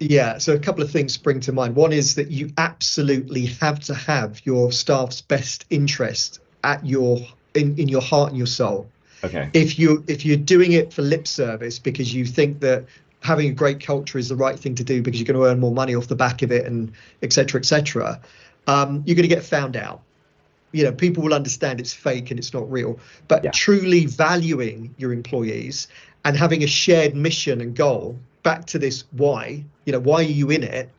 Yeah, so a couple of things spring to mind. One is that you absolutely have to have your staff's best interest at your in your heart and your soul. Okay. If you're doing it for lip service because you think that having a great culture is the right thing to do because you're going to earn more money off the back of it and et cetera, you're going to get found out. People will understand it's fake and it's not real. But Yeah. truly valuing your employees and having a shared mission and goal, back to this why, why are you in it?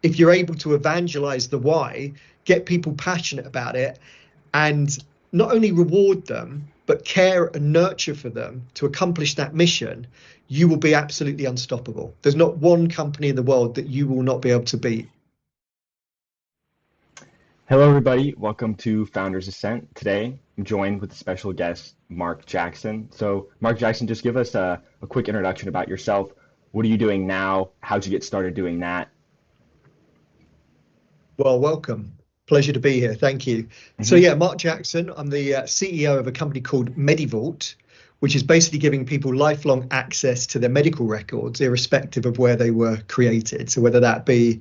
If you're able to evangelize the why, get people passionate about it, and not only reward them, but care and nurture for them to accomplish that mission, you will be absolutely unstoppable. There's not one company in the world that you will not be able to beat. Hello, everybody. Welcome to Founders Ascent. Today, I'm joined with a special guest, Mark Jackson. So, Mark Jackson, just give us a quick introduction about yourself. What are you doing now? How'd you get started doing that? Well, welcome. Pleasure to be here. Thank you. So, Hmm. yeah, Mark Jackson. I'm the CEO of a company called Medivault, which is basically giving people lifelong access to their medical records, irrespective of where they were created. So, whether that be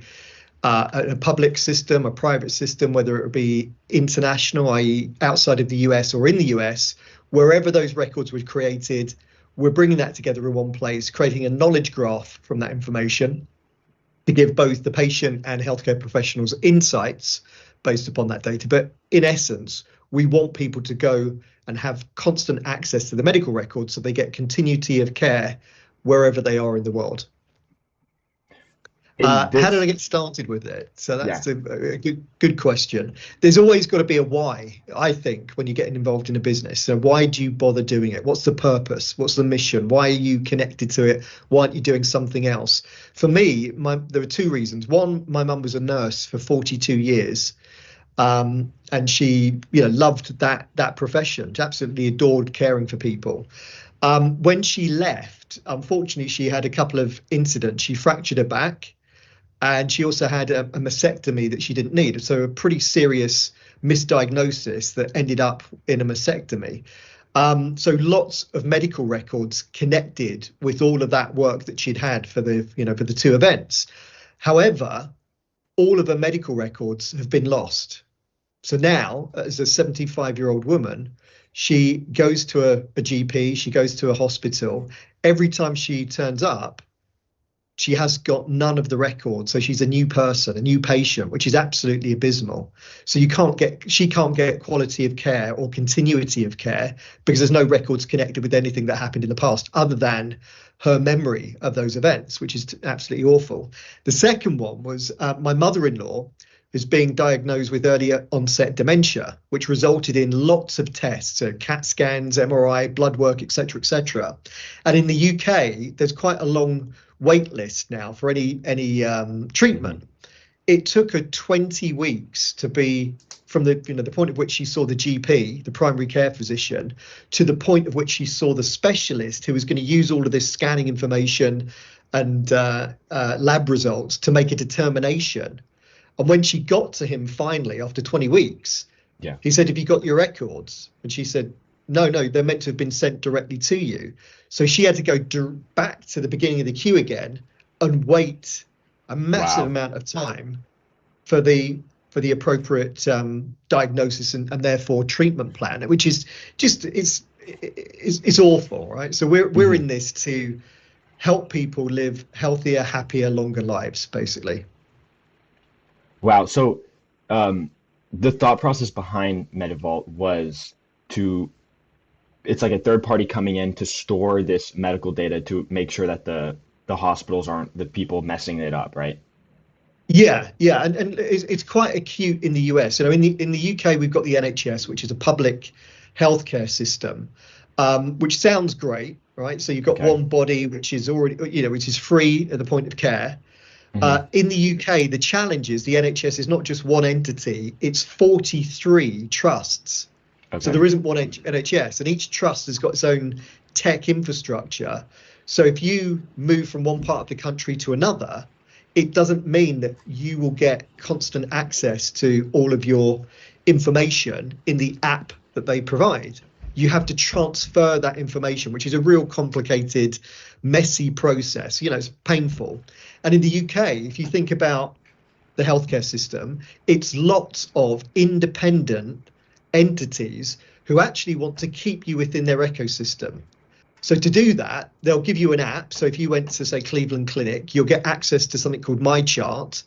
a public system, a private system, whether it be international, i.e., outside of the US or in the US, wherever those records were created, we're bringing that together in one place, creating a knowledge graph from that information to give both the patient and healthcare professionals insights based upon that data. But in essence, we want people to go and have constant access to the medical records so they get continuity of care wherever they are in the world. In How did I this, get started with it? So yeah. that's a good question. There's always got to be a why, I think, when you're getting involved in a business. So why do you bother doing it? What's the purpose? What's the mission? Why are you connected to it? Why aren't you doing something else? For me, there were two reasons. One, my mum was a nurse for 42 years. And she, loved that profession. She absolutely adored caring for people. When she left, unfortunately, she had a couple of incidents. She fractured her back, and she also had a mastectomy that she didn't need. So a pretty serious misdiagnosis that ended up in a mastectomy. So lots of medical records connected with all of that work that she'd had for the two events. However, all of her medical records have been lost. So now, as a 75-year-old woman, she goes to a GP, she goes to a hospital. Every time she turns up, she has got none of the records. So she's a new person, a new patient, which is absolutely abysmal. So she can't get quality of care or continuity of care because there's no records connected with anything that happened in the past other than her memory of those events, which is absolutely awful. The second one was my mother-in-law is being diagnosed with early onset dementia, which resulted in lots of tests, so CAT scans, MRI, blood work, etc. And in the UK, there's quite a long wait list now for any Hmm. treatment. It took her 20 weeks to be from the point of which she saw the GP, the primary care physician, to the point of which she saw the specialist who was going to use all of this scanning information and lab results to make a determination. And when she got to him finally after 20 weeks, Yeah. he said, "Have you got your records?" And she said, No, they're meant to have been sent directly to you. So she had to go back to the beginning of the queue again and wait a massive Wow. amount of time for the appropriate diagnosis and therefore treatment plan, which is just it's awful, right? So we're Hmm. in this to help people live healthier, happier, longer lives, basically. Wow. So, um, the thought process behind Medivault was to, it's like a third party coming in to store this medical data to make sure that the hospitals aren't the people messing it up, right? Yeah, and it's quite acute in the US. In the UK, we've got the NHS, which is a public healthcare system, which sounds great, right? So you've got Okay. one body which is already, which is free at the point of care. Hmm. In the UK, the challenge is the NHS is not just one entity; it's 43 trusts. So Okay. there isn't one NHS, and each trust has got its own tech infrastructure. So if you move from one part of the country to another, it doesn't mean that you will get constant access to all of your information in the app that they provide. you have to transfer that information, which is a real complicated, messy process. It's painful. And in the UK, if you think about the healthcare system, it's lots of independent entities who actually want to keep you within their ecosystem. So to do that, they'll give you an app. So if you went to, say, Cleveland Clinic, you'll get access to something called My Chart,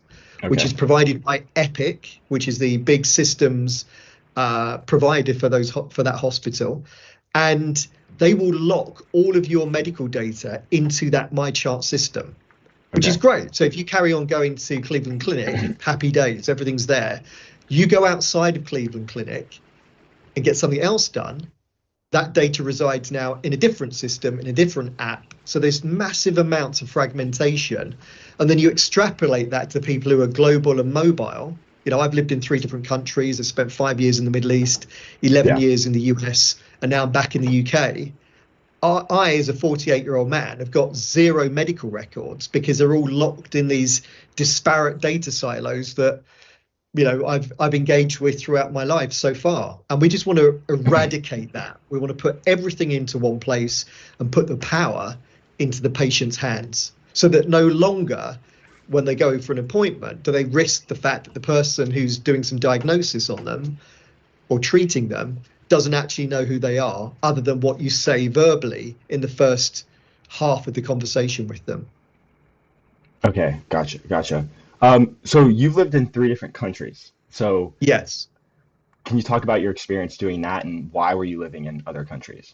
which Okay. is provided by Epic, which is the big systems provider for that hospital. And they will lock all of your medical data into that My Chart system, which is Okay. great. So if you carry on going to Cleveland Clinic, happy days, everything's there. You go outside of Cleveland Clinic and get something else done, that data resides now in a different system, in a different app. So there's massive amounts of fragmentation. And then you extrapolate that to people who are global and mobile. I've lived in 3 different countries. I spent 5 years in the Middle East, 11 Yeah. years in the US, and now I'm back in the UK. I, as a 48-year-old man, have got 0 medical records because they're all locked in these disparate data silos that I've engaged with throughout my life so far. And we just want to eradicate that. We want to put everything into one place and put the power into the patient's hands, so that no longer, when they go for an appointment, do they risk the fact that the person who's doing some diagnosis on them or treating them doesn't actually know who they are, other than what you say verbally in the first half of the conversation with them. Okay. Gotcha. Gotcha. So you've lived in 3 different countries. So Yes. can you talk about your experience doing that and why were you living in other countries?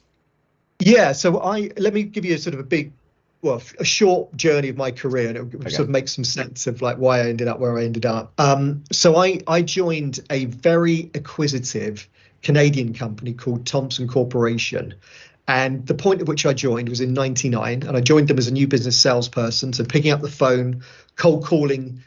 Yeah, so let me give you a sort of a short journey of my career, and it'll Okay. sort of make some sense of like why I ended up where I ended up. So I joined a very acquisitive Canadian company called Thomson Corporation. And the point at which I joined was in '99, and I joined them as a new business salesperson. So picking up the phone, cold calling.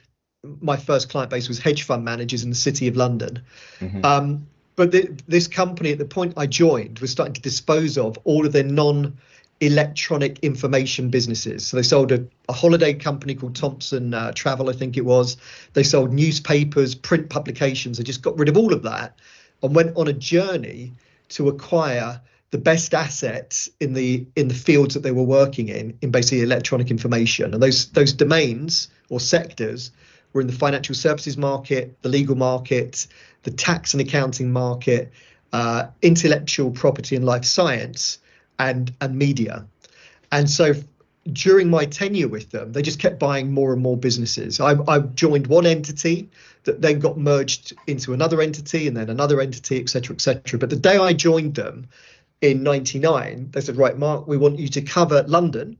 My first client base was hedge fund managers in the City of London. Hmm. But this company, at the point I joined, was starting to dispose of all of their non-electronic information businesses. So they sold a holiday company called Thompson Travel, I think it was. They sold newspapers, print publications. They just got rid of all of that and went on a journey to acquire the best assets in the fields that they were working in basically electronic information. And those domains or sectors were in the financial services market, the legal market, the tax and accounting market, intellectual property and life science, and media. And so during my tenure with them, they just kept buying more and more businesses. I joined one entity that then got merged into another entity and then another entity, et cetera, et cetera. But the day I joined them in '99, they said, right, Mark, we want you to cover London,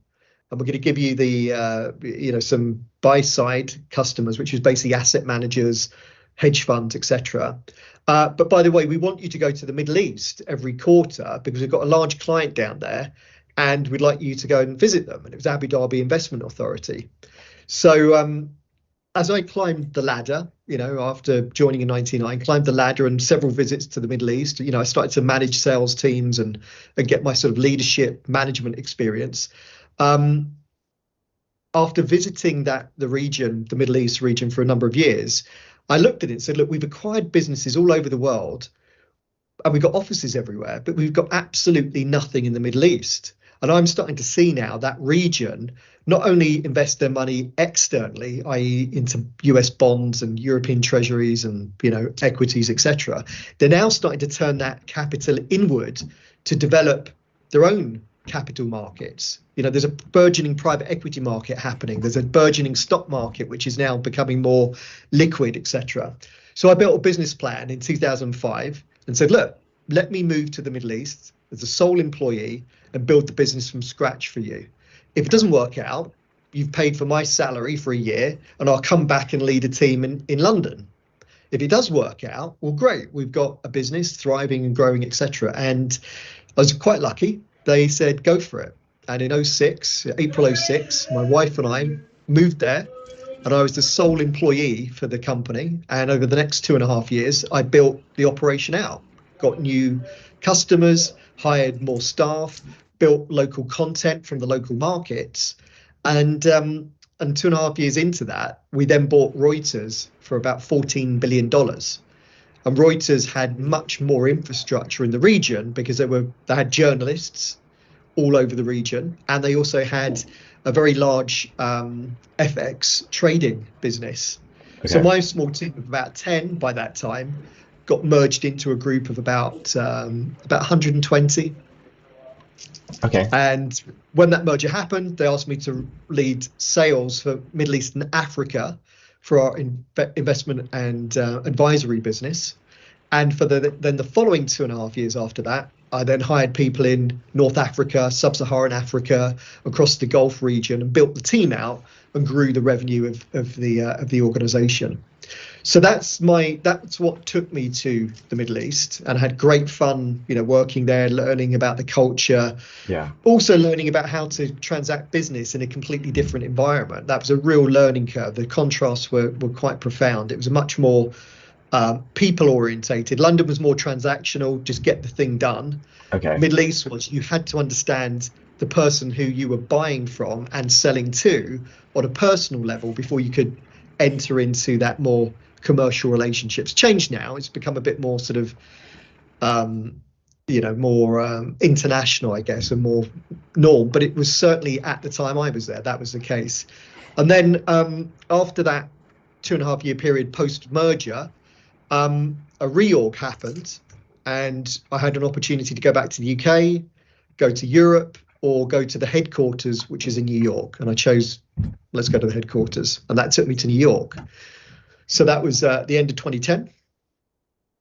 and we're going to give you the some buy side customers, which is basically asset managers, hedge funds, etc. But by the way, we want you to go to the Middle East every quarter because we've got a large client down there, and we'd like you to go and visit them. And it was Abu Dhabi Investment Authority. So as I climbed the ladder, after joining in '99, climbed the ladder and several visits to the Middle East, I started to manage sales teams and get my sort of leadership management experience. Um, After visiting the region, the Middle East region, for a number of years, I looked at it and said, look, we've acquired businesses all over the world and we've got offices everywhere, but we've got absolutely nothing in the Middle East. And I'm starting to see now that region not only invest their money externally, i.e., into US bonds and European treasuries and equities, etc. They're now starting to turn that capital inward to develop their own capital markets. There's a burgeoning private equity market happening. There's a burgeoning stock market, which is now becoming more liquid, etc. So I built a business plan in 2005 and said, look, let me move to the Middle East as a sole employee and build the business from scratch for you. If it doesn't work out, you've paid for my salary for a year and I'll come back and lead a team in London. If it does work out, well, great. We've got a business thriving and growing, etc. And I was quite lucky. They said, go for it. And in April '06, my wife and I moved there and I was the sole employee for the company. And over the next 2.5 years, I built the operation out, got new customers, hired more staff, built local content from the local markets. And 2.5 years into that, we then bought Reuters for about $14 billion. And Reuters had much more infrastructure in the region because they had journalists all over the region, and they also had a very large FX trading business. So Okay. my small team of about 10 by that time got merged into a group of about 120. Okay. And when that merger happened, they asked me to lead sales for Middle East and Africa for our investment and advisory business. And for then the following 2.5 years after that, I then hired people in North Africa, Sub-Saharan Africa, across the Gulf region, and built the team out and grew the revenue of the organization. So that's what took me to the Middle East, and I had great fun, working there, learning about the culture, Yeah. also learning about how to transact business in a completely different environment. That was a real learning curve. The contrasts were quite profound. It was a much more people orientated. London was more transactional, just get the thing done. Okay. Middle East was, you had to understand the person who you were buying from and selling to on a personal level before you could enter into that more commercial relationships. Changed now, it's become a bit more sort of more international, I guess, and more norm, but it was certainly at the time I was there, that was the case. And then after that 2.5 year period post merger, a reorg happened, and I had an opportunity to go back to the UK, go to Europe, or go to the headquarters, which is in New York. And I chose, let's go to the headquarters. And that took me to New York. So that was the end of 2010.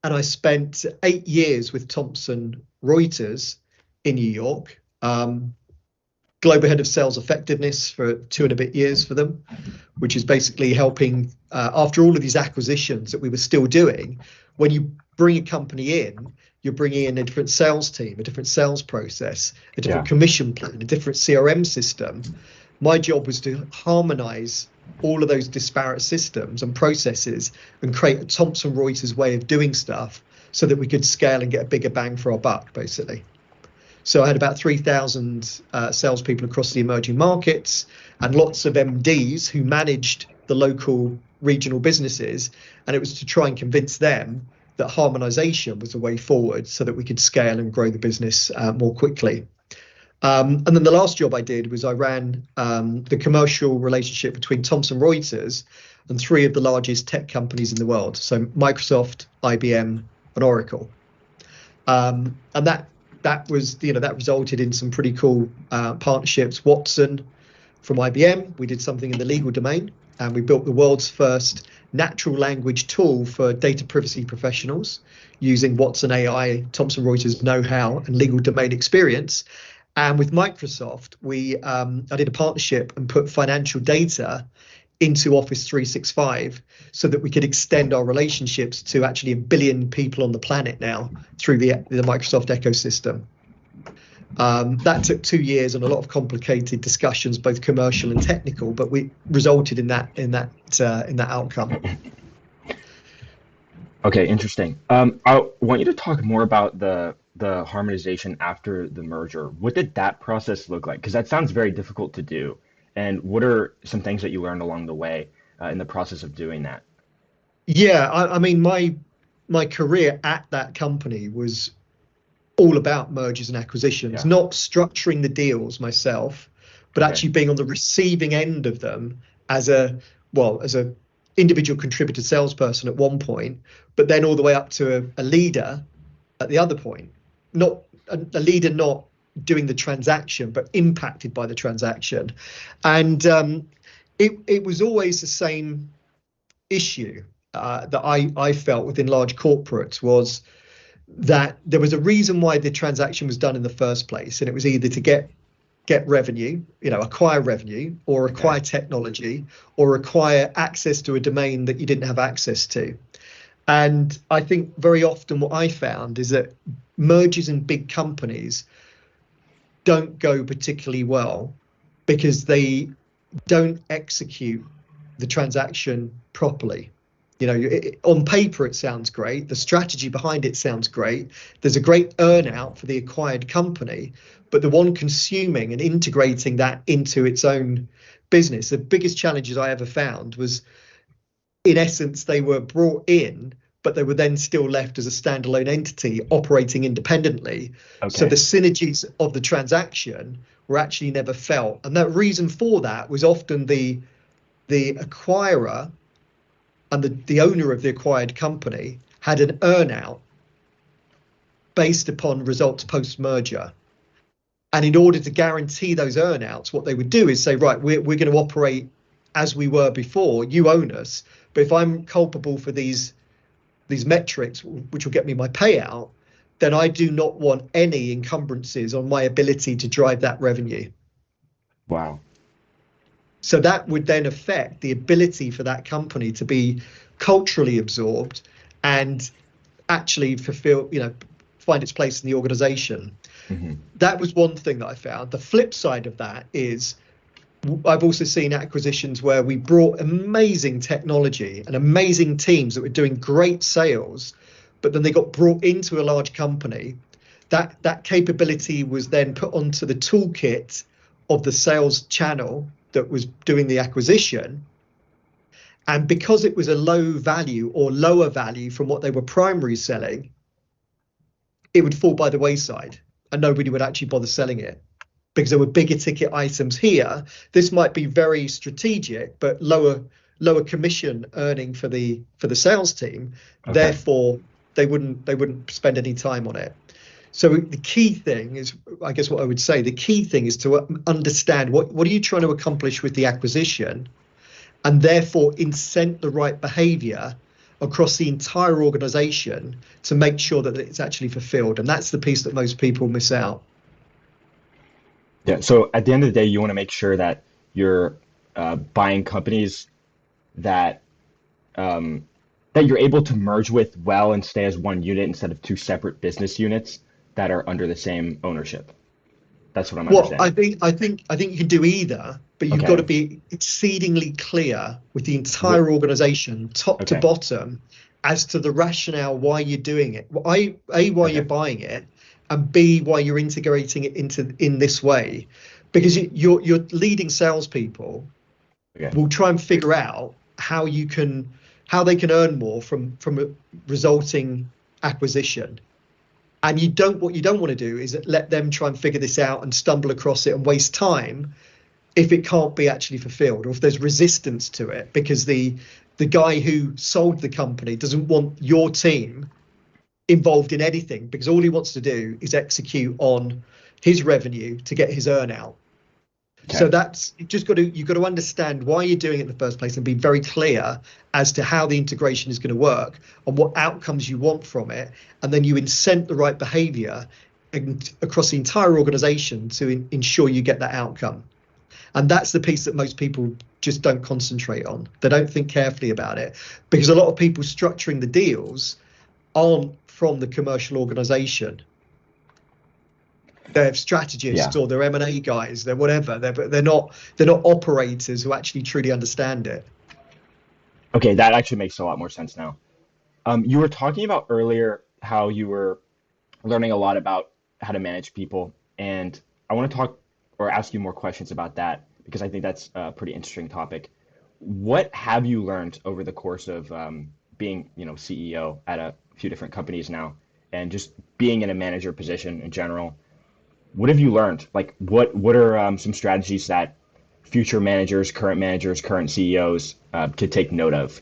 And I spent 8 years with Thomson Reuters in New York, global head of sales effectiveness for 2.5 years for them, which is basically helping, after all of these acquisitions that we were still doing, when you bring a company in, you're bringing in a different sales team, a different sales process, a different commission plan, a different CRM system. My job was to harmonize all of those disparate systems and processes and create a Thomson Reuters way of doing stuff so that we could scale and get a bigger bang for our buck, basically. So I had about 3,000 salespeople across the emerging markets and lots of MDs who managed the local regional businesses. And it was to try and convince them that harmonization was the way forward so that we could scale and grow the business more quickly. And then the last job I did was I ran the commercial relationship between Thomson Reuters and three of the largest tech companies in the world. So Microsoft, IBM, and Oracle. And that was, that resulted in some pretty cool partnerships. Watson from IBM, we did something in the legal domain, and we built the world's first natural language tool for data privacy professionals using Watson AI, Thomson Reuters know-how, and legal domain experience. And with Microsoft, I did a partnership and put financial data into Office 365 so that we could extend our relationships to actually 1 billion people on the planet now through the Microsoft ecosystem. That took 2 years and a lot of complicated discussions, both commercial and technical, but we resulted in that outcome. Okay, interesting. I want you to talk more about the harmonization after the merger. What did that process look like? Because that sounds very difficult to do. And what are some things that you learned along the way in the process of doing that? Yeah, I mean, my career at that company was all about mergers and acquisitions, Yeah. not structuring the deals myself, but Okay. actually being on the receiving end of them as a individual contributor salesperson at one point, but then all the way up to a leader at the other point. Not a leader, not doing the transaction, but impacted by the transaction. And it was always the same issue that I felt within large corporates, was that there was a reason why the transaction was done in the first place, and it was either to get revenue, acquire revenue, or acquire technology, or acquire access to a domain that you didn't have access to. And I think very often what I found is that mergers in big companies don't go particularly well because they don't execute the transaction properly. On paper, it sounds great. The strategy behind it sounds great. There's a great earn-out for the acquired company, but the one consuming and integrating that into its own business, the biggest challenges I ever found was, in essence, they were brought in, but they were then still left as a standalone entity operating independently. So the Okay. synergies of the transaction were actually never felt. And that reason for that was often the acquirer and the owner of the acquired company had an earnout based upon results post-merger. And in order to guarantee those earnouts, what they would do is say, right, we're going to operate as we were before, you own us. But if I'm culpable for these metrics, which will get me my payout, then I do not want any encumbrances on my ability to drive that revenue. Wow. So that would then affect the ability for that company to be culturally absorbed and actually fulfill, find its place in the organization. Hmm. That was one thing that I found. The flip side of that is I've also seen acquisitions where we brought amazing technology and amazing teams that were doing great sales, but then they got brought into a large company. That capability was then put onto the toolkit of the sales channel that was doing the acquisition. And because it was a low value or lower value from what they were primary selling, it would fall by the wayside and nobody would actually bother selling it because there were bigger ticket items here. This might be very strategic, but lower commission earning for the sales team. Okay. Therefore, they wouldn't spend any time on it. So the key thing is, I guess what I would say, the key thing is to understand what are you trying to accomplish with the acquisition, and therefore incent the right behavior across the entire organization to make sure that it's actually fulfilled. And that's the piece that most people miss out. Yeah. So at the end of the day, you want to make sure that you're buying companies that um, that you're able to merge with well and stay as one unit instead of two separate business units that are under the same ownership. That's what I'm Well, I understanding. think I think I think you can do either, but you've got to Okay. be exceedingly clear with the What? entire organization, top to Okay. bottom, as to the rationale why you're doing it. Why you're Okay. buying it, and B, why you're integrating it in this way, because your leading salespeople Okay. will try and figure out how they can earn more from a resulting acquisition. And what you don't want to do is let them try and figure this out and stumble across it and waste time if it can't be actually fulfilled, or if there's resistance to it because the guy who sold the company doesn't want your team involved in anything because all he wants to do is execute on his revenue to get his earn out. So Okay. that's you've got to understand why you're doing it in the first place and be very clear as to how the integration is going to work and what outcomes you want from it, and then you incent the right behavior across the entire organization to ensure you get that outcome. And that's the piece that most people just don't concentrate on. They don't think carefully about it because a lot of people structuring the deals aren't from the commercial organization. They're Yeah. strategists or they're M&A guys, they're whatever. They're not operators who actually truly understand it. Okay. That actually makes a lot more sense now. You were talking about earlier how you were learning a lot about how to manage people, and I want to talk or ask you more questions about that because I think that's a pretty interesting topic. What have you learned over the course of being, CEO at a few different companies now, and just being in a manager position in general? What have you learned? Like, what are some strategies that future managers, current CEOs could take note of?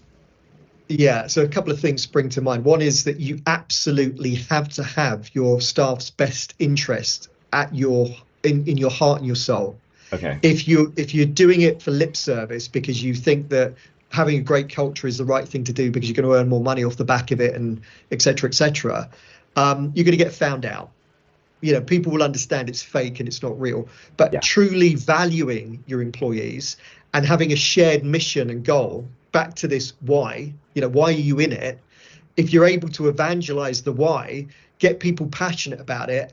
Yeah, so a couple of things spring to mind. One is that you absolutely have to have your staff's best interest at in your heart and your soul. Okay. If you're doing it for lip service because you think that having a great culture is the right thing to do because you're going to earn more money off the back of it and et cetera, you're going to get found out. People will understand it's fake and it's not real, but Yeah. truly valuing your employees and having a shared mission and goal, back to this why are you in it? If you're able to evangelize the why, get people passionate about it,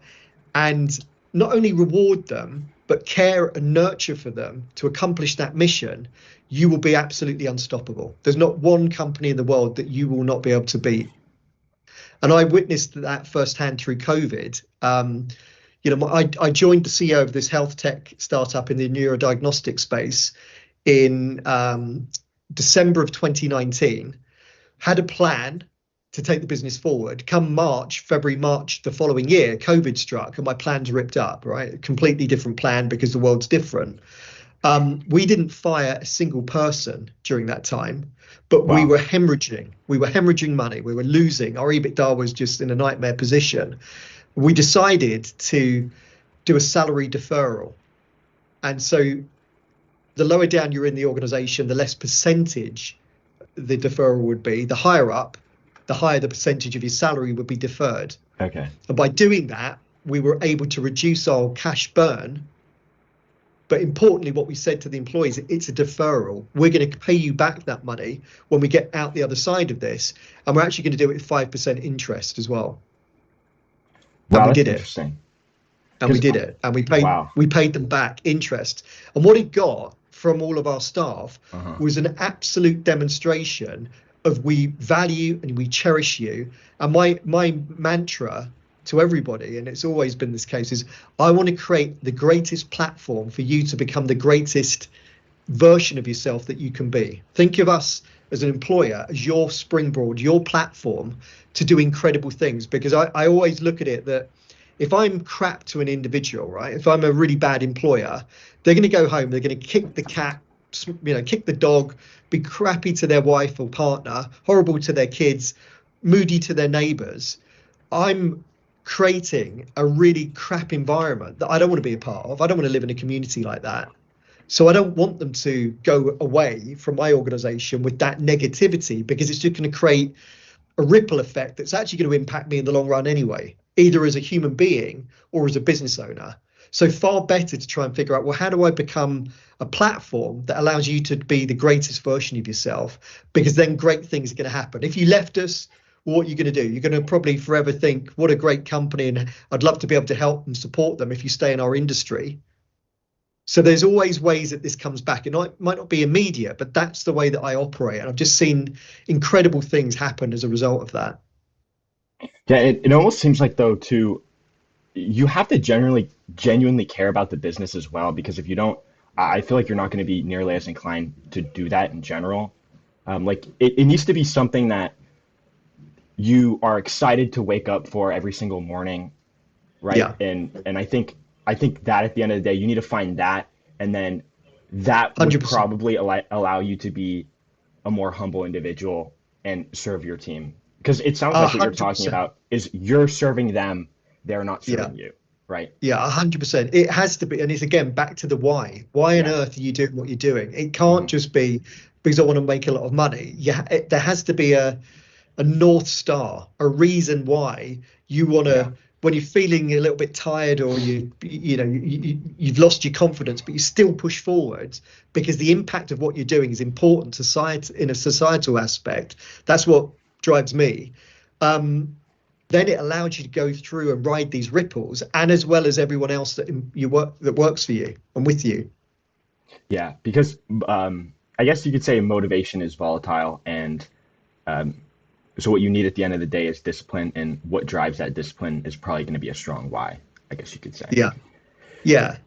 and not only reward them but care and nurture for them to accomplish that mission, you will be absolutely unstoppable. There's not one company in the world that you will not be able to beat. And I witnessed that firsthand through COVID. I joined the CEO of this health tech startup in the neurodiagnostic space in December of 2019. Had a plan, to take the business forward. Come February, March the following year, COVID struck and my plans ripped up, right? A completely different plan because the world's different. We didn't fire a single person during that time, but we Wow. were hemorrhaging. We were hemorrhaging money. We were losing. Our EBITDA was just in a nightmare position. We decided to do a salary deferral. And so the lower down you're in the organization, the less percentage the deferral would be. The higher up, the higher the percentage of your salary would be deferred. Okay. And by doing that, we were able to reduce our cash burn. But importantly, what we said to the employees, it's a deferral. We're going to pay you back that money when we get out the other side of this. And we're actually going to do it with 5% interest as well. And Wow, we that's did it. interesting. And we Because did it. And wow. we paid them back interest. And what it got from all of our staff Uh-huh. was an absolute demonstration of we value and we cherish you. And my mantra to everybody, and it's always been this case, is I want to create the greatest platform for you to become the greatest version of yourself that you can be. Think of us as an employer, as your springboard, your platform to do incredible things. Because I always look at it that if I'm crap to an individual, right? If I'm a really bad employer, they're going to go home, they're going to kick the cat, kick the dog, be crappy to their wife or partner, horrible to their kids, moody to their neighbors. I'm creating a really crap environment that I don't want to be a part of. I don't want to live in a community like that. So I don't want them to go away from my organization with that negativity, because it's just going to create a ripple effect that's actually going to impact me in the long run anyway, either as a human being or as a business owner. So far better to try and figure out, well, how do I become a platform that allows you to be the greatest version of yourself? Because then great things are going to happen. If you left us, what are you going to do? You're going to probably forever think, what a great company, and I'd love to be able to help and support them if you stay in our industry. So there's always ways that this comes back. It might not be immediate, but that's the way that I operate. And I've just seen incredible things happen as a result of that. Yeah, it almost seems like though too, you have to generally genuinely care about the business as well, because if you don't, I feel like you're not going to be nearly as inclined to do that in general. Like it needs to be something that you are excited to wake up for every single morning, right? Yeah, And I think that at the end of the day, you need to find that, and then that would 100%. probably allow you to be a more humble individual and serve your team. Because it sounds like what you're talking 100%. about is you're serving them, they're not Yeah. serving you, right? Yeah, 100%. It has to be, and it's again back to the why. Why on Yeah. earth are you doing what you're doing? It can't Hmm. just be because I want to make a lot of money. Yeah, there has to be a north star, a reason why you want Yeah. to. When you're feeling a little bit tired, or you've lost your confidence, but you still push forward because the impact of what you're doing is important to society in a societal aspect. That's what drives me. Um, then it allows you to go through and ride these ripples, and as well as everyone else that works for you and with you. Yeah. Because I guess you could say motivation is volatile, and um, so what you need at the end of the day is discipline, and what drives that discipline is probably going to be a strong why, I guess you could say. Yeah, yeah.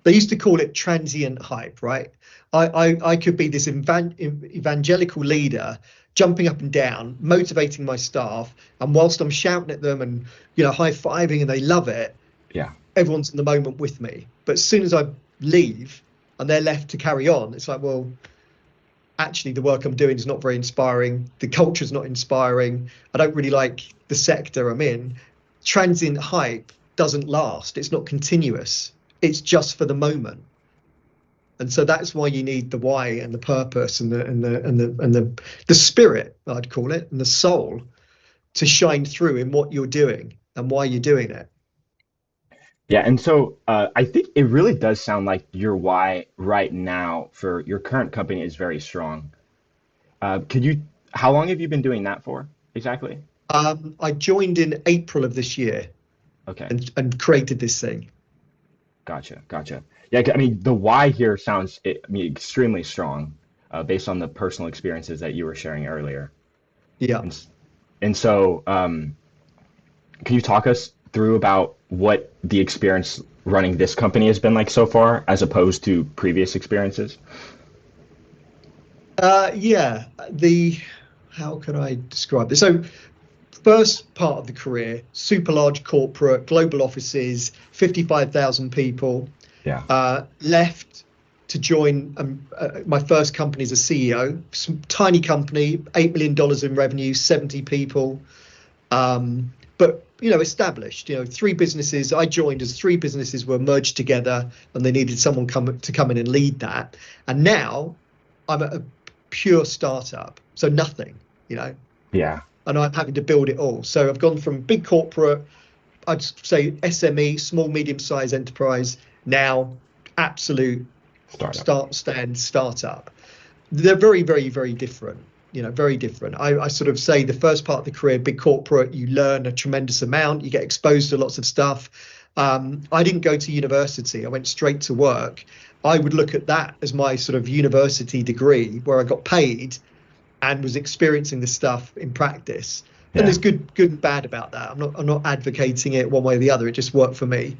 They used to call it transient hype, right? I could be this evangelical leader jumping up and down, motivating my staff, and whilst I'm shouting at them and high fiving and they love it, Yeah. everyone's in the moment with me. But as soon as I leave and they're left to carry on, it's like, well, actually the work I'm doing is not very inspiring. The culture's not inspiring. I don't really like the sector I'm in. Transient hype doesn't last. It's not continuous. It's just for the moment. And so that's why you need the why and the purpose and the spirit, I'd call it, and the soul to shine through in what you're doing and why you're doing it. Yeah, and so I think it really does sound like your why right now for your current company is very strong. Could you, how long have you been doing that for exactly? I joined in April of this year Okay, and created this thing. gotcha, gotcha. Yeah, I mean, the why here sounds, I mean, extremely strong based on the personal experiences that you were sharing earlier. Yeah. And, and so, can you talk us through about what the experience running this company has been like so far, as opposed to previous experiences? Yeah. The how can I describe this? So first part of the career, super large corporate, global offices, 55,000 people, Yeah. left to join my first company as a CEO, some tiny company, $8 million in revenue, 70 people. But, established, three businesses. I joined as three businesses were merged together and they needed someone to come in and lead that. And now I'm at a pure startup. So nothing, Yeah. and I'm having to build it all. So I've gone from big corporate, I'd say SME, small, medium sized enterprise, now absolute startup. They're very, very, very different. Very different. I sort of say the first part of the career, big corporate, you learn a tremendous amount, you get exposed to lots of stuff. I didn't go to university. I went straight to work. I would look at that as my sort of university degree where I got paid and was experiencing the stuff in practice. And Yeah. there's good and bad about that. I'm not advocating it one way or the other. It just worked for me.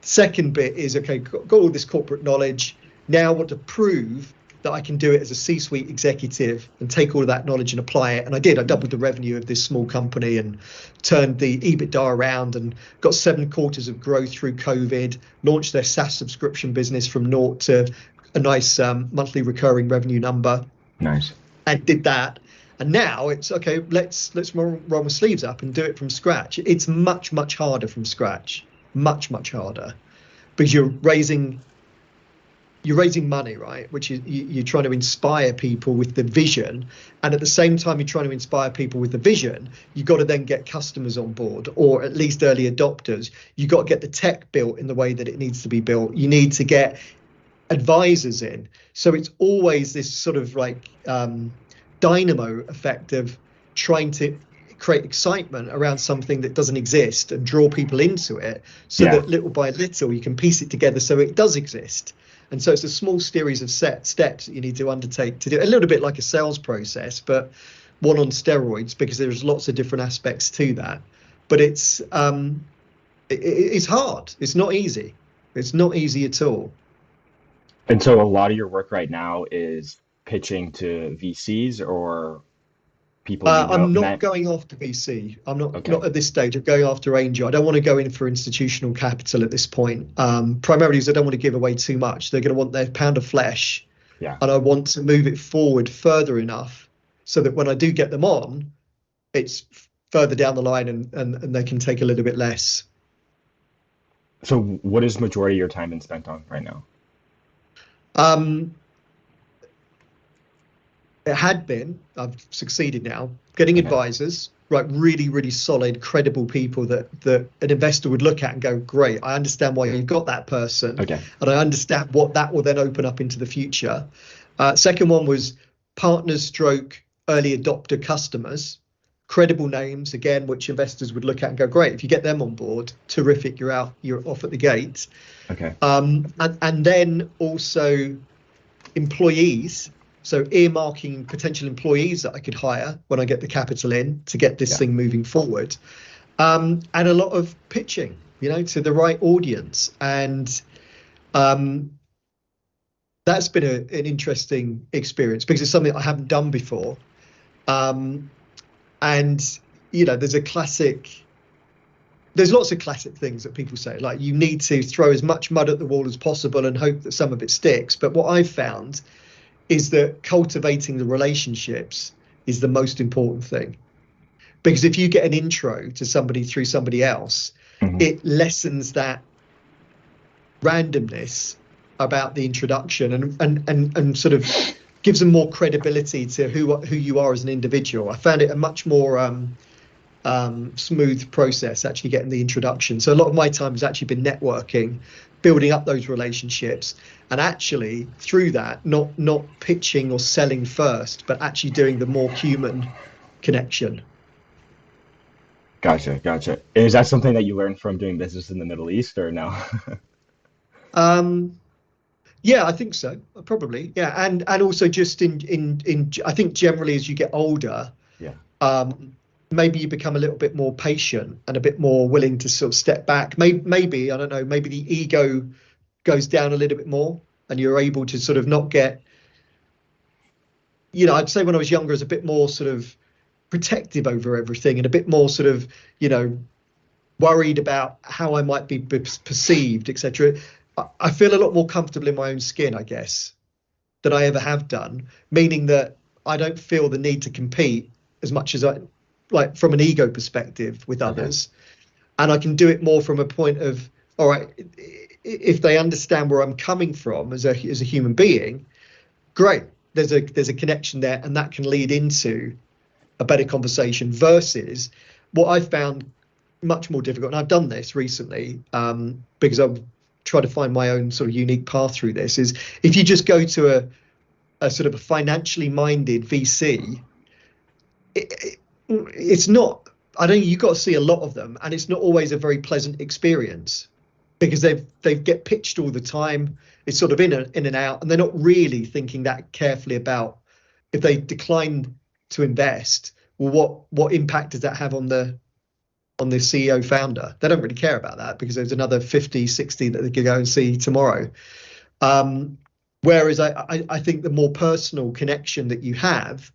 Second bit is, okay, got all this corporate knowledge. Now I want to prove that I can do it as a C-suite executive and take all of that knowledge and apply it. And I did. I doubled the revenue of this small company and turned the EBITDA around and got 7 quarters of growth through COVID, launched their SaaS subscription business from naught to a nice monthly recurring revenue number. Nice. And did that. And now it's okay, let's roll my sleeves up and do it from scratch. It's much, much harder from scratch. Much, much harder. Because you're raising money, right? Which is you're trying to inspire people with the vision, and at the same time you're trying to inspire people with the vision, you've got to then get customers on board, or at least early adopters. You've got to get the tech built in the way that it needs to be built. You need to get advisors in. So it's always this sort of like dynamo effect of trying to create excitement around something that doesn't exist and draw people into it, so that little by little you can piece it together so it does exist. And so it's a small series of steps that you need to undertake to do, a little bit like a sales process, but one on steroids, because there's lots of different aspects to that. But it's hard. It's not easy. It's not easy at all. And so a lot of your work right now is pitching to VCs or people I'm not met. going after VC. I'm Okay. not at this stage. I'm going after angel. I don't want to go in for institutional capital at this point. Primarily because I don't want to give away too much. They're going to want their pound of flesh, Yeah. and I want to move it forward further enough so that when I do get them on, it's further down the line and they can take a little bit less. So what is majority of your time been spent on right now? Um, It had been, I've succeeded now, getting Okay. advisors, right? Really, really solid, credible people that an investor would look at and go, great, I understand why you've got that person. Okay. And I understand what that will then open up into the future. Second one was partners stroke early adopter customers, credible names, again, which investors would look at and go, great, if you get them on board, terrific, you're off at the gate. Okay. And then also employees, so earmarking potential employees that I could hire when I get the capital in to get this Yeah. thing moving forward, and a lot of pitching, to the right audience. And that's been an interesting experience because it's something I haven't done before. And there's lots of classic things that people say, like you need to throw as much mud at the wall as possible and hope that some of it sticks. But what I've found is that cultivating the relationships is the most important thing. Because if you get an intro to somebody through somebody else, Hmm. it lessens that randomness about the introduction and sort of gives them more credibility to who you are as an individual. I found it a much more smooth process actually getting the introduction. So a lot of my time has actually been networking, building up those relationships, and actually through that not pitching or selling first, but actually doing the more human connection. Gotcha. Gotcha. Is that something that you learned from doing business in the Middle East or no? um yeah, I think so, probably. Yeah, and also just in I think generally as you get older, Yeah. um maybe you become a little bit more patient and a bit more willing to sort of step back. Maybe I don't know, maybe the ego goes down a little bit more and you're able to sort of not get, I'd say when I was younger, I was a bit more sort of protective over everything and a bit more sort of, worried about how I might be perceived, etc. I feel a lot more comfortable in my own skin, I guess, than I ever have done, meaning that I don't feel the need to compete as much as I like from an ego perspective with Okay. others. And I can do it more from a point of, all right, if they understand where I'm coming from as a human being, great. There's a connection there, and that can lead into a better conversation versus what I've found much more difficult. And I've done this recently because I've tried to find my own sort of unique path through this. Is if you just go to a sort of a financially minded VC, it's not. I don't. You've got to see a lot of them, and it's not always a very pleasant experience because they get pitched all the time. It's sort of in and out, and they're not really thinking that carefully about if they decline to invest. Well, what impact does that have on the CEO founder? They don't really care about that because there's another 50, 60 that they could go and see tomorrow. Whereas I think the more personal connection that you have,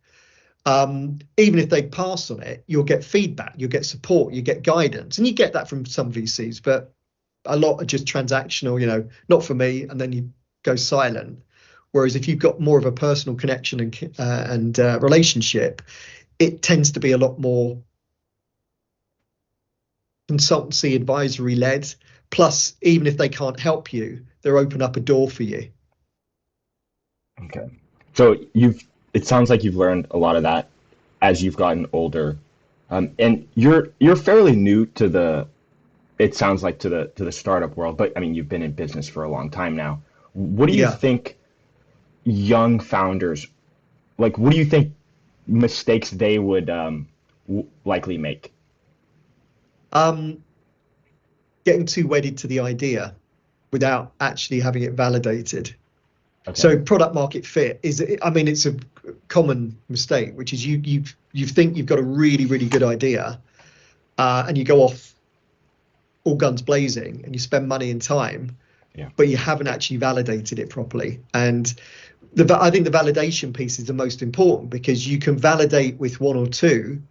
even if they pass on it, you'll get feedback, you'll get support, you get guidance, and you get that from some VCs, but a lot are just transactional, not for me, and then you go silent. Whereas if you've got more of a personal connection and relationship, it tends to be a lot more consultancy advisory led. Plus, even if they can't help you, they'll open up a door for you. Okay. So it sounds like you've learned a lot of that as you've gotten older. And you're fairly new to it sounds like to the startup world, but I mean, you've been in business for a long time now. What do you Yeah. think young founders, like, what do you think mistakes they would likely make? Um, Getting too wedded to the idea without actually having it validated. Okay. So product market fit I mean, it's a common mistake, which is you think you've got a really, really good idea, and you go off all guns blazing and you spend money and time, Yeah. but you haven't actually validated it properly. And I think the validation piece is the most important because you can validate with one or two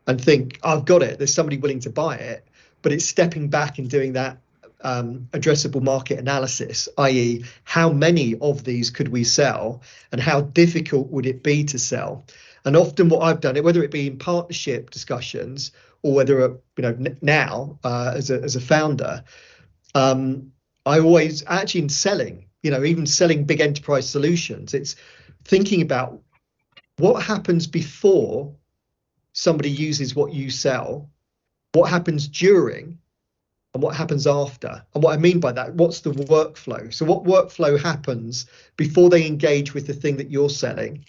and think, I've got it, there's somebody willing to buy it, but it's stepping back and doing that addressable market analysis, i.e., how many of these could we sell and how difficult would it be to sell? And often what I've done, whether it be in partnership discussions or whether now as a founder, I always actually in selling, even selling big enterprise solutions, it's thinking about what happens before somebody uses what you sell, what happens during, and what happens after. And what I mean by that, what's the workflow? So what workflow happens before they engage with the thing that you're selling,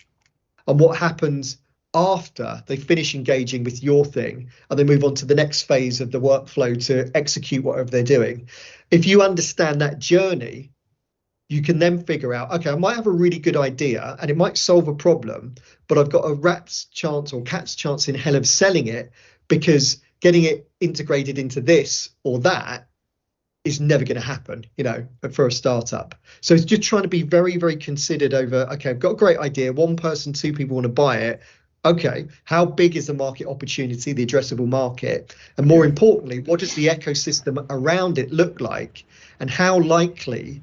and what happens after they finish engaging with your thing and they move on to the next phase of the workflow to execute whatever they're doing. If you understand that journey, you can then figure out, okay, I might have a really good idea and it might solve a problem, but I've got a rat's chance or cat's chance in hell of selling it because getting it integrated into this or that is never going to happen, for a startup. So it's just trying to be very, very considered over, okay, I've got a great idea. One person, two people want to buy it. Okay, how big is the market opportunity, the addressable market? And more Yeah. importantly, what does the ecosystem around it look like? And how likely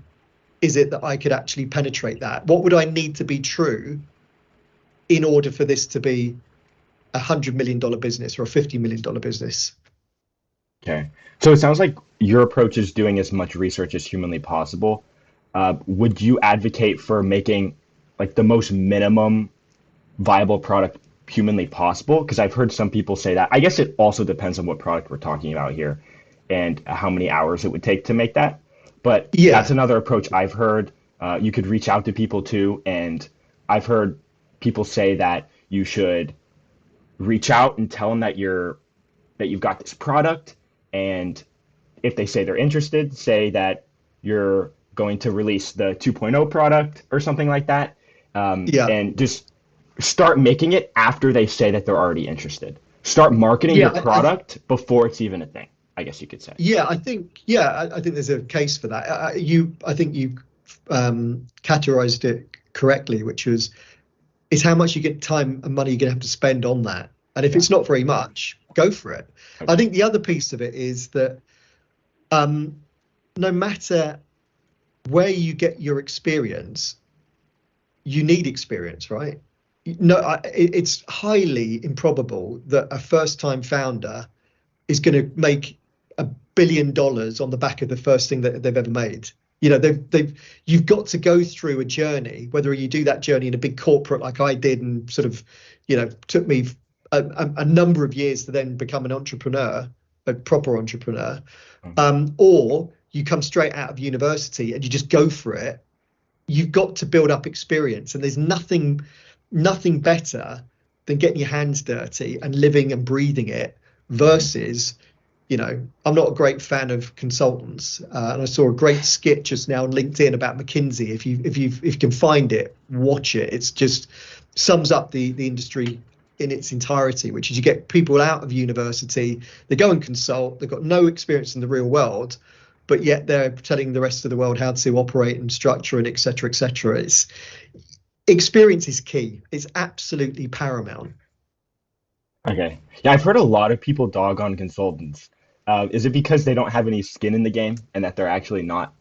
is it that I could actually penetrate that? What would I need to be true in order for this to be $100 million business or a $50 million business? Okay. So it sounds like your approach is doing as much research as humanly possible. Would you advocate for making like the most minimum viable product humanly possible? Because I've heard some people say that. I guess it also depends on what product we're talking about here and how many hours it would take to make that. But that's Yeah, another approach I've heard. You could reach out to people too, and I've heard people say that you should reach out and tell them that you've got this product, and if they say they're interested, say that you're going to release the 2.0 product or something like that, yeah, and just start making it after they say that they're already interested. Start marketing yeah. your product before it's even a thing, I guess you could say. I think there's a case for that. I think you categorized it correctly, which was it's how much you get time and money you're gonna have to spend on that. And if Yeah. it's not very much, go for it. Okay. I think the other piece of it is that no matter where you get your experience, you need experience, right? No, it's highly improbable that a first-time founder is going to make $1 billion on the back of the first thing that they've ever made. You know, you've got to go through a journey, whether you do that journey in a big corporate like I did, and sort of, you know, took me a number of years to then become an entrepreneur, a proper entrepreneur, or you come straight out of university and you just go for it. You've got to build up experience, and there's nothing better than getting your hands dirty and living and breathing it versus, you know, I'm not a great fan of consultants, and I saw a great skit just now on LinkedIn about McKinsey. If you can find it, watch it. It's just sums up the industry in its entirety, which is you get people out of university, they go and consult, they've got no experience in the real world, but yet they're telling the rest of the world how to operate and structure and et cetera, et cetera. It's experience is key. It's absolutely paramount. Okay. Yeah, I've heard a lot of people dog on consultants. Is it because they don't have any skin in the game and that they're actually not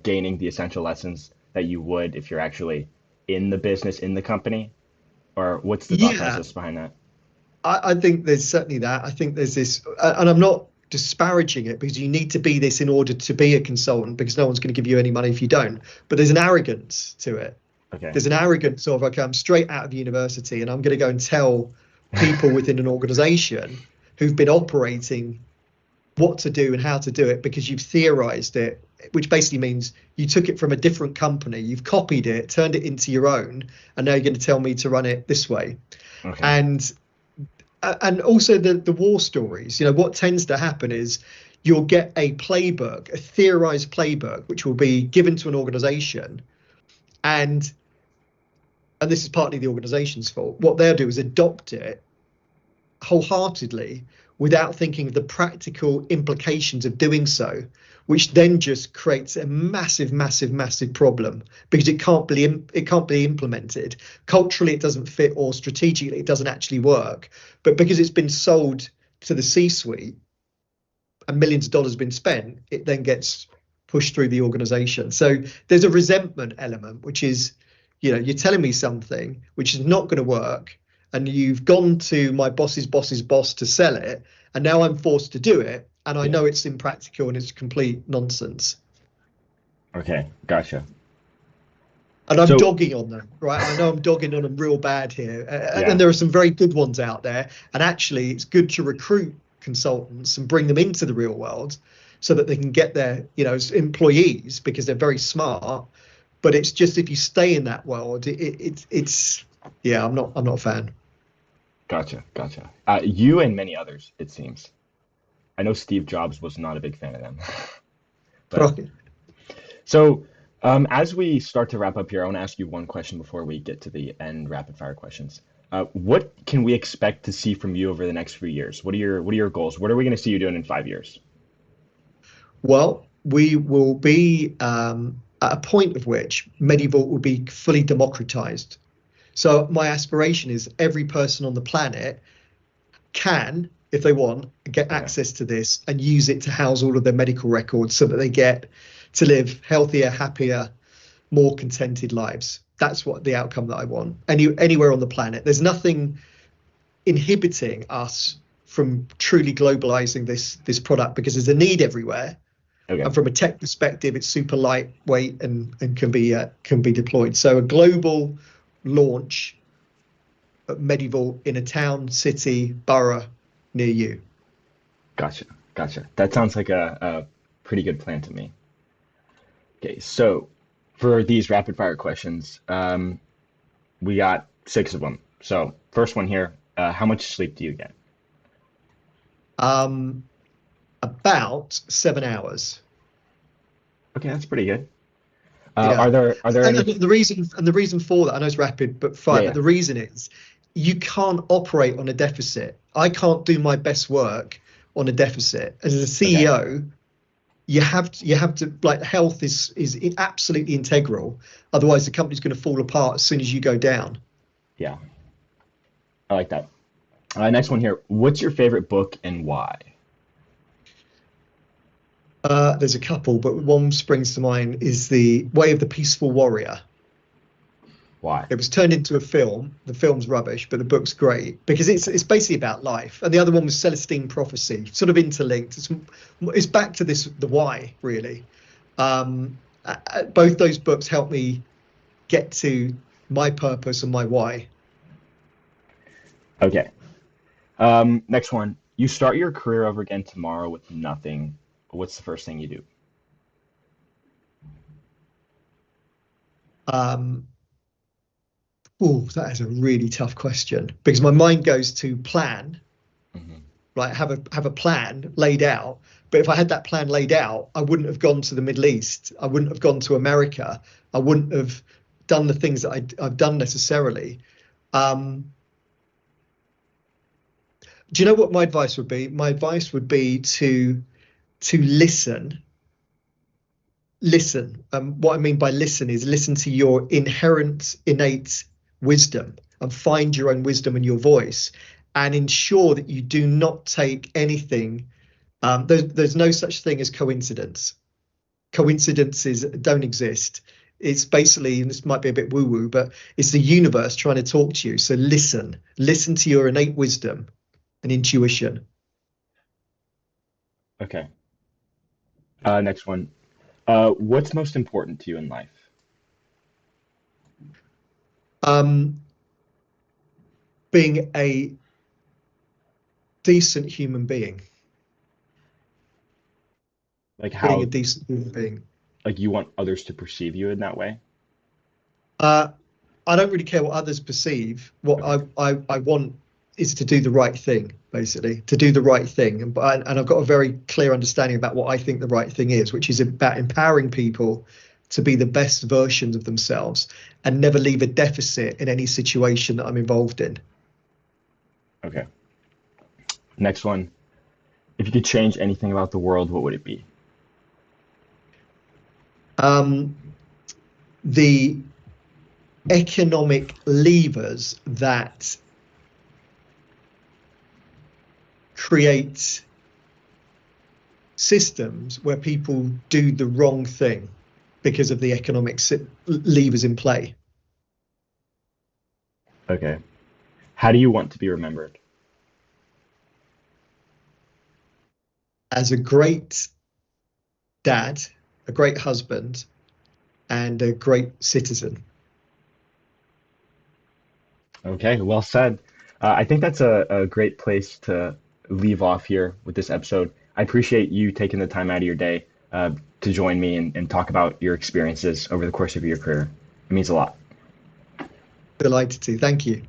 gaining the essential lessons that you would if you're actually in the business, in the company? Or what's the thought Yeah, process behind that? I think there's certainly that. I think there's this, and I'm not disparaging it, because you need to be this in order to be a consultant, because no one's going to give you any money if you don't. But there's an arrogance to it. Okay. There's an arrogance of, okay, I'm straight out of university and I'm going to go and tell people within an organization who've been operating what to do and how to do it, because you've theorized it, which basically means you took it from a different company, you've copied it, turned it into your own, and now you're going to tell me to run it this way. Okay. And also the war stories. You know, what tends to happen is you'll get a playbook, a theorized playbook, which will be given to an organization, and this is partly the organization's fault. What they'll do is adopt it wholeheartedly without thinking of the practical implications of doing so, which then just creates a massive problem, because it can't be implemented. Culturally, it doesn't fit, or strategically, it doesn't actually work. But because it's been sold to the C-suite and millions of dollars have been spent, it then gets pushed through the organization. So there's a resentment element, which is, you know, you're telling me something which is not going to work, and you've gone to my boss's boss's boss to sell it, and now I'm forced to do it, and I Yeah. know it's impractical and it's complete nonsense. Okay. Gotcha. And I'm So, dogging on them, right? I know I'm dogging on them real bad here. And yeah. there are some very good ones out there. And actually, it's good to recruit consultants and bring them into the real world so that they can get their, you know, as employees, because they're very smart. But it's just, if you stay in that world, it's yeah, I'm not a fan. Gotcha. Gotcha. You and many others, it seems. I know Steve Jobs was not a big fan of them. But But so, as we start to wrap up here, I want to ask you one question before we get to the end rapid fire questions. What can we expect to see from you over the next few years? What are your goals? What are we going to see you doing in 5 years? well, we will be at a point of which Medivault will be fully democratized. So my aspiration is every person on the planet can, if they want, get Okay. access to this and use it to house all of their medical records, so that they get to live healthier, happier, more contented lives. That's what the outcome that I want. Anywhere on the planet, there's nothing inhibiting us from truly globalizing this product, because there's a need everywhere. Okay. And from a tech perspective, it's super lightweight and can be deployed. So a global launch at Medivault in a town, city, borough near you. Gotcha. Gotcha. That sounds like a pretty good plan to me. Okay. So, for these rapid fire questions, we got six of them. So, first one here, how much sleep do you get? Um, about 7 hours. Okay, that's pretty good. Yeah. Are there any? And the reason for that, I know it's rapid but Yeah, fine, but yeah. the reason is you can't operate on a deficit. I can't do my best work on a deficit. As a Okay. CEO, you have to, like, health is absolutely integral. Otherwise, the company's going to fall apart as soon as you go down. Yeah, I like that. Next one here. What's your favorite book and why? There's a couple, but one springs to mind is The Way of the Peaceful Warrior. Why? It was turned into a film. The film's rubbish, but the book's great because it's basically about life. And the other one was Celestine Prophecy, sort of interlinked. It's back to this the why really. Both those books helped me get to my purpose and my why. Okay. Next one. You start your career over again tomorrow with nothing. What's the first thing you do? Um, oh, that is a really tough question because my mind goes to plan, Hmm. right? Have a plan laid out. But if I had that plan laid out, I wouldn't have gone to the Middle East. I wouldn't have gone to America. I wouldn't have done the things that I've done necessarily. Um, do you know what my advice would be? My advice would be to listen. What I mean by listen is listen to your inherent, innate wisdom and find your own wisdom and your voice, and ensure that you do not take anything. There's no such thing as coincidence. Coincidences don't exist. It's basically, and this might be a bit woo woo, but it's the universe trying to talk to you. So listen to your innate wisdom and intuition. Okay. Next one. What's most important to you in life? Um, being a decent human being, Like being a how, decent human being. like you want others to perceive you in that way? Uh, I don't really care what others perceive. What Okay. I want is to do the right thing, basically, to do the right thing. And I've got a very clear understanding about what I think the right thing is, which is about empowering people to be the best versions of themselves and never leave a deficit in any situation that I'm involved in. Okay. Next one. If you could change anything about the world, what would it be? Um, the economic levers that create systems where people do the wrong thing because of the economic levers in play. Okay. How do you want to be remembered? As a great dad, a great husband, and a great citizen. Okay, well said. I think that's a great place to leave off here with this episode. I appreciate you taking the time out of your day to join me and talk about your experiences over the course of your career. It means a lot. Delighted to. Thank you.